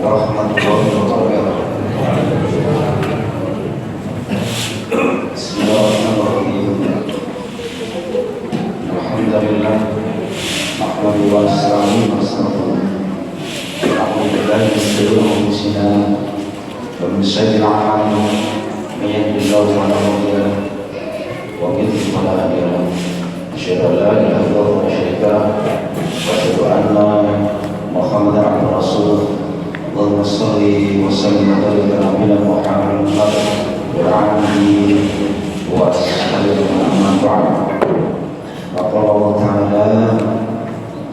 warahmatullahi wabarakatuh. Bismillahirrahmanirrahim. Alhamdulillah. Nahmaduhu wa nasta'inuhu wa nastaghfiruh. Na'udzu billahi min shururi anfusina wa min sayyi'ati a'malina. Man yahdihillahu fala mudilla lahu wa man yudlil fala hadiya lahu. Asyhadu an la ilaha illallah wa asyhadu anna Muhammadan abduhu wa rasuluh. Allahumma shalli wa sallim wa barik ala nabiyyina Muhammad wa ala alihi wa ashabihi amma ba'd. Qala Allah Ta'ala,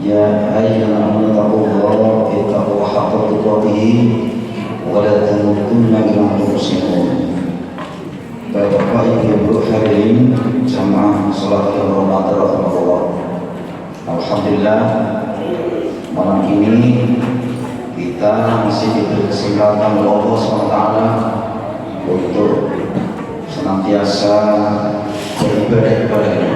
ya ayyuhallazina amanu taqullaha haqqa tuqatih wa la tamutunna illa wa antum muslimun. Bapak Ibu hadirin jamaah salat Ramadan rahmatullah. Alhamdulillah, malam ini kita masih diberi kesempatan oleh Allah SWT untuk senantiasa beribadah kepada-Nya.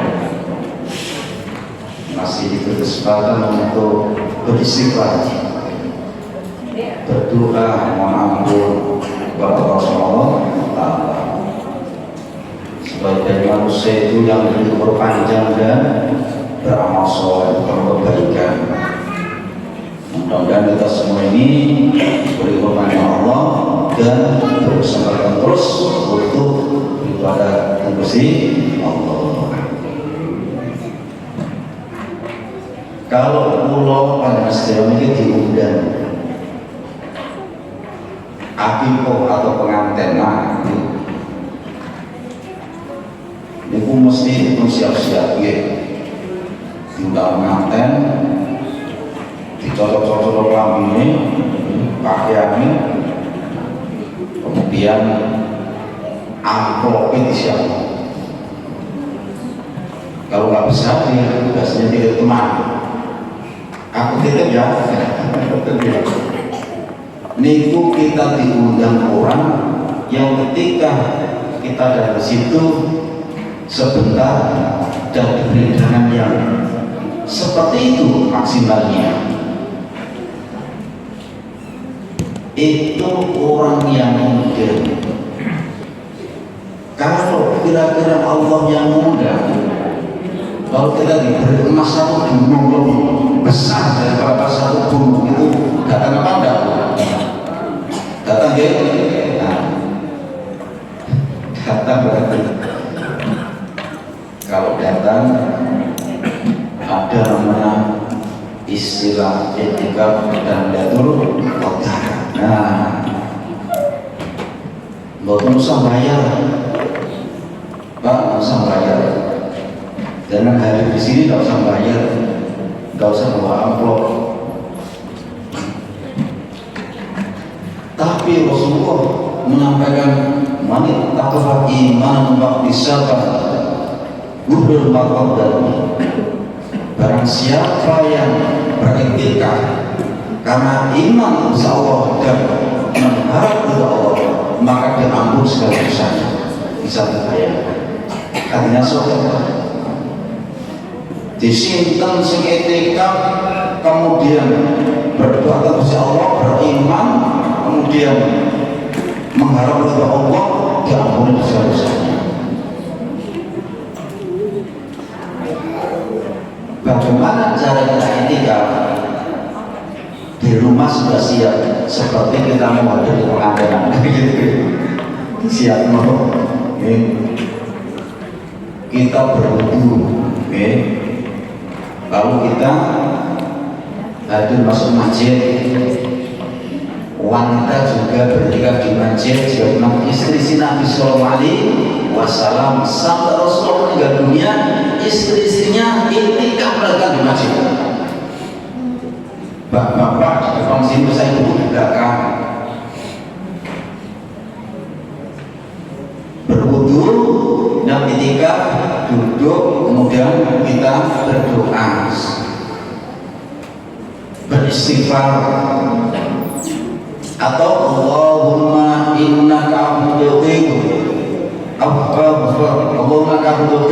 Masih diberi kesempatan untuk beristighfar, berdoa mohon ampun kepada Allah SWT. Sebagai manusia itu yang berumur panjang dan beramal soleh, kebaikan. Mudah-mudahan kita semua ini diberi hikmahnya Allah dan berkesempatan terus untuk ibadah Gusti Allah. Kalau pulau pada setiap ini diundang akikoh atau pengantin, itu mesti siap-siap ya. Diundang pengantin, dicocok-cocok kambingnya, pakaiannya, kemudian amplopnya disiapkan. Kalau nggak bisa, ya biasanya tidak teman. Aku titip ya. Niku kita diundang orang yang ketika kita dari situ sebentar dan diberi dengan yang seperti itu maksimalnya. Itu orang yang muda. Kalau kira-kira Allah yang muda, kalau kita diberi emas satu gunung lebih besar daripada satu gunung, itu datang apa enggak? Datang ya? Nah, datang berarti. Kalau datang ada namanya istilah etika dan datul qadar. Nah, nggak usah bayar, Pak, nggak usah bayar. Jangan hadir di sini nggak usah bayar, nggak usah bawa amplop. Tapi Rasulullah menyampaikan manit taqwa iman waqtisaban gudul maqaddar. Barang siapa yang beriktikaf karena iman insya Allah dan mengharap kepada Allah, maka diampun segala dosanya. Bisa dibayangkan. Artinya saudara, disimpan sing itikaf, kemudian berdoa kepada Allah, beriman, kemudian mengharap kepada Allah, diampuni segala dosanya. Bagaimana cara kita itikaf? Di rumah sudah siap, seperti kita mau hadir di pengantin, siap mau. Kita berwudu, lalu kita hadir masuk masjid. Wanita juga beritikaf di masjid. Sebagaimana istri Nabi Sallallahu Alaihi Wasallam sampai Rasulullah meninggal dunia, istri-istrinya itikaf mereka di masjid. Bapak-bapak di depan sini, saya duduk di belakang, berwudu dan itikaf, duduk, kemudian kita berdoa, beristighfar, atau Allahumma innaka abdul Allahumma abdul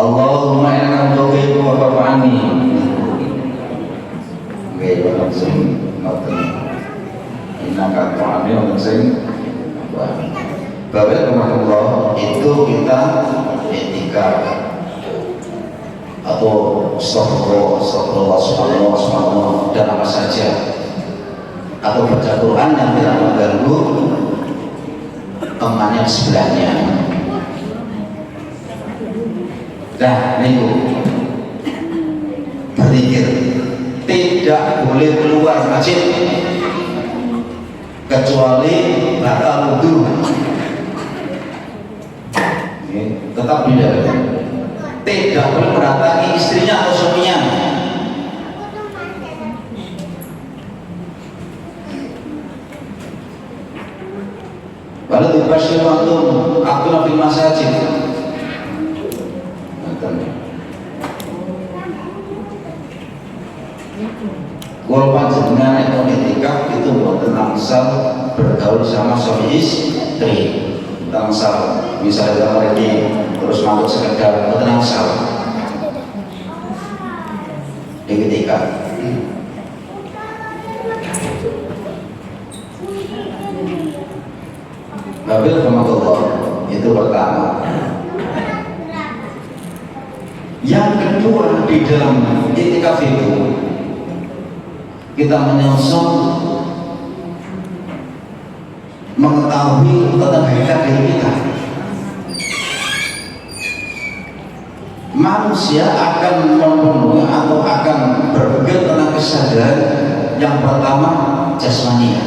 Allahumma ini nggih wonten sing ngoten inaka ta'ani wonten sing Bapak rahimahullah itu kita etika atau astagfirullah subhanallah dan apa saja atau baca Quran yang tidak mengganggu temannya di sebelahnya. Nah, ini berzikir tidak boleh keluar masjid kecuali batal wudu. Tetap di dalam. Tidak boleh mendatangi istrinya atau suaminya. Walau dibashir antum akuna fil masajid. Kalau panjenengan itu etikaf itu buat tenangsal bergaul sama suami istri, tenangsal misalnya lagi terus masuk sekedar tenangsal di etikaf. Babil rahmatullah itu pertama. Yang kedua di dalam etikaf itu kita menyusun mengetahui tentang hakikat diri kita. Manusia akan memenuhi atau akan berpikir tentang kesadaran yang pertama jasmania.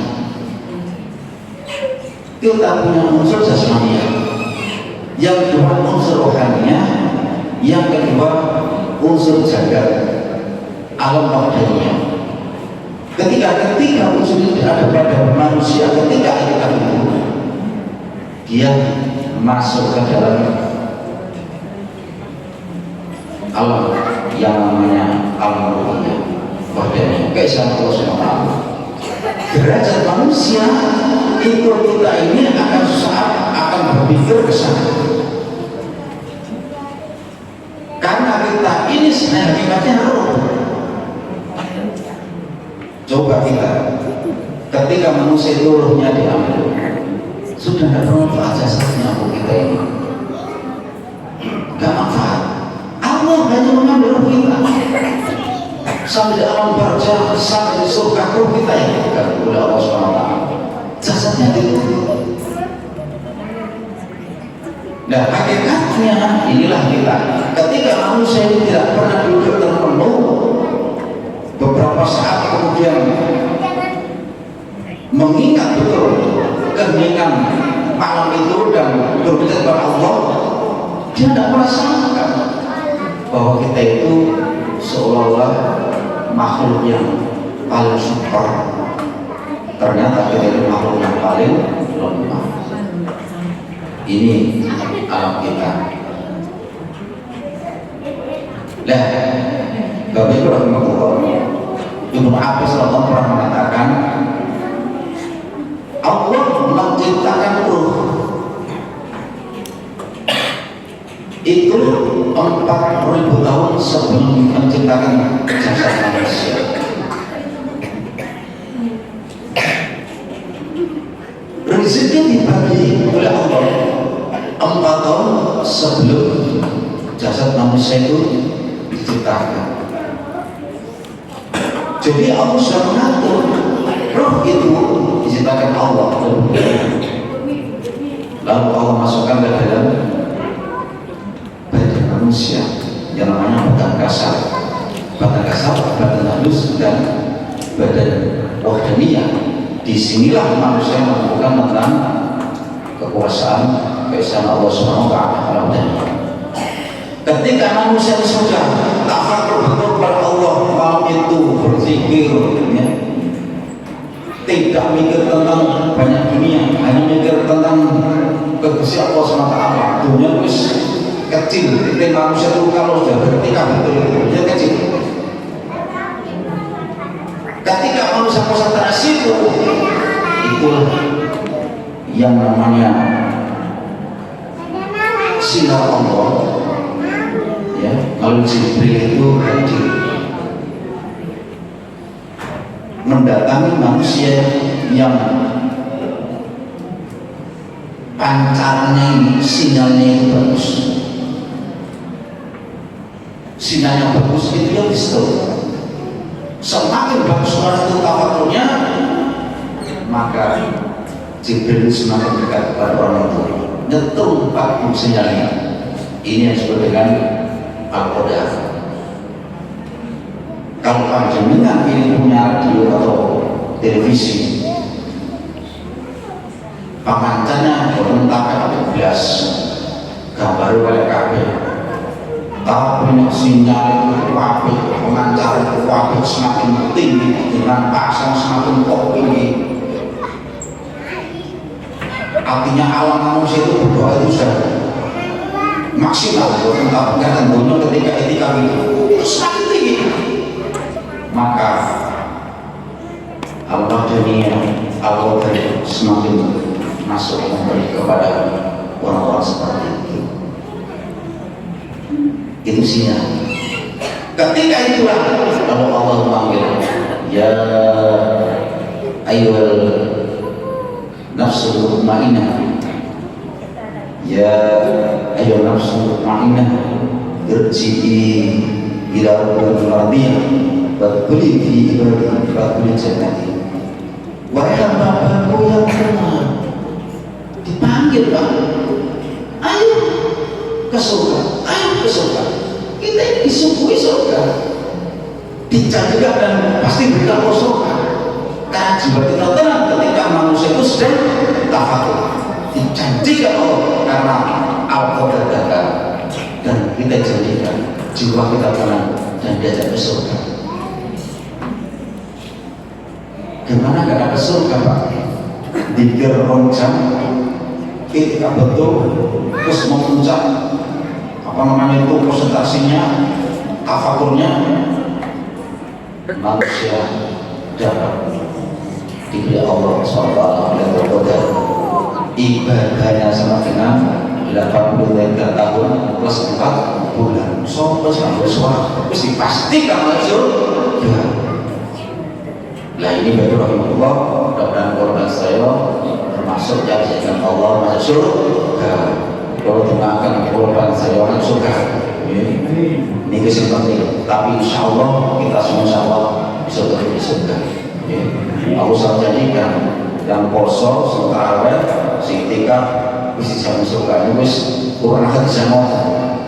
Kita punya unsur jasmania, yang kedua unsur rohania, yang kedua unsur jagat alam rohaninya. Ketika unsur itu ada pada manusia, ketika kita itu dia masuk ke dalam alam yang namanya alam rohania, rohania keesaan Allah SWT. Derajat manusia itu kita ini akan saat akan berpikir ke sana, karena kita ini sebenarnya hakikatnya roh. Coba kita ketika manusia itu rohnya diambil, sudah tidak bermanfaat jasadnya aku kita ini, tidak manfaat. Allah hanya mengambil roh kita sampai di alam barzakh, sampai di surga, roh kita yang diberikan oleh Allah SWT, jasadnya itu. Nah hakikatnya inilah kita. Ketika manusia ini tidak pernah duduk terpenuh beberapa saat, kemudian mengingat betul keheningan malam itu dan berbicara kepada Allah, dia tidak merasakan bahwa kita itu seolah-olah makhluk yang paling super. Ternyata kita itu makhluk yang paling lemah. Ini alam kita. Nah, Bapak Ibu rahimahullah, Ibnu Abbas radhiyallahu pernah mengatakan, Allah menciptakan ruh itu 4.000 tahun sebelum menciptakan jasad manusia. Rezeki dibagi oleh Allah 4 tahun sebelum jasad manusia itu diciptakan. Jadi Allah sudah mengatur roh itu diciptakan Allah, lalu Allah masukkan ke dalam badan manusia yang namanya badan kasar, badan halus, dan badan wahdaniyah. Disinilah manusia menemukan tentang kekuasaan keesaan Allah SWT. Ketika manusia sudah tafakur betul kepada Allah, malam itu berzikir, ya, tidak mikir tentang banyak dunia, hanya mikir tentang kebesaran Allah SWT. Dunia itu kecil. Jadi manusia itu kalau sudah berketika betul itu dia kecil. Ketika manusia konsentrasi itulah yang namanya sinar Allah, ya, Lalu Jibril itu hadir mendatangi manusia yang pancarnya ini, sinyalnya itu bagus. Sinyalnya bagus itu yang distro. Semakin bagus orang itu tafakurnya, maka Jibril semakin dekat kepada orang itu. Nyetul bagus sinyalnya. Ini yang disebut dengan al-qadar. Kalau panjenengan ini punya radio atau televisi, pangancannya berentah belas gambar oleh kabel, tapi sinyal itu apik, pengancar itu apik, semakin tinggi dengan pasang semakin tinggi. Artinya alam manusia itu berdoa itu sudah maksimal, tentang tentunya ketika etika itu semakin tinggi. Maka Allah dunia Allah semakin masuk memberi kepada orang-orang seperti itu. Itu sinyal. Ketika itulah kalau Allah memanggil, ya ayyuhal nafsul mutmainnah, ya ayyuhal nafsul mutmainnah, irji'i ila rabbil radiyah fadkhuli fi ibadihi fadkhuli jannati. Wahai hamba-hambaku yang beriman, dipanggil Pak, ayo ke surga, ayo ke surga. Kita ini disuguhi surga, dijanjikan dan pasti berkah surga. Karena jiwa kita tenang ketika manusia itu sedang tafakur, dijanjikan Allah karena al-qadar datang, dan kita janjikan jiwa kita tenang dan diajak ke surga. Gimana gak ada surga Pak? Dikir roncang ketika betul terus mau puncak apa namanya itu konsentrasinya, tafakurnya, manusia dapat diberi Allah SWT ibadahnya sama dengan 83 tahun plus 4 bulan sampai suara mesti pasti kamu surga. Nah ini bagi rahimahullah, mudah-mudahan korban saya termasuk yang dijadikan Allah masuk surga. Kalau dimakan korban saya masuk surga, ini kesimpulan penting. Tapi insya Allah kita semua insya Allah bisa terus surga. Aku selalu jadikan yang poso, sementara si tika bisa jalan surga. Ini wis kurang hati sama,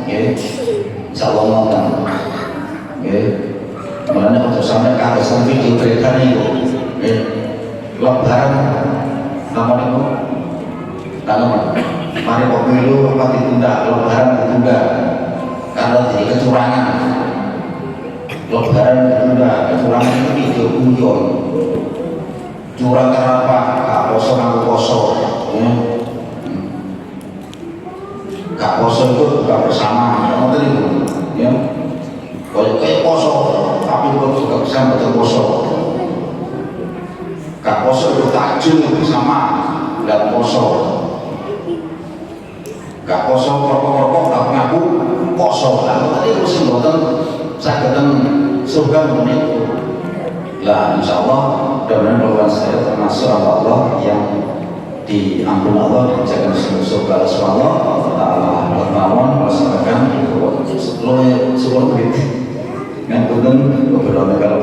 insya Allah mau kan. Makanya untuk sampai kehabisan video beredar itu lebaran nama itu mari pemilu apa ditunda, lebaran ditunda karena jadi kecurangan. Lebaran ditunda, kecurangan itu video guyon curang karena apa? Gak poso ngaku poso, gak poso itu buka bersama ngerti itu ya. Kayak poso tapi kok juga bisa betul poso. Gak poso itu takjil sama dan poso. Gak poso rokok-rokok tapi ngaku poso. Lalu tadi mesti buatan sageden surga menit. Lah insyaallah mudah-mudahan bahwa saya termasuk Allah yang diampuni Allah dijaga surga Allah Taala bermawon melaksanakan syukur begitu yang betul beberapa kali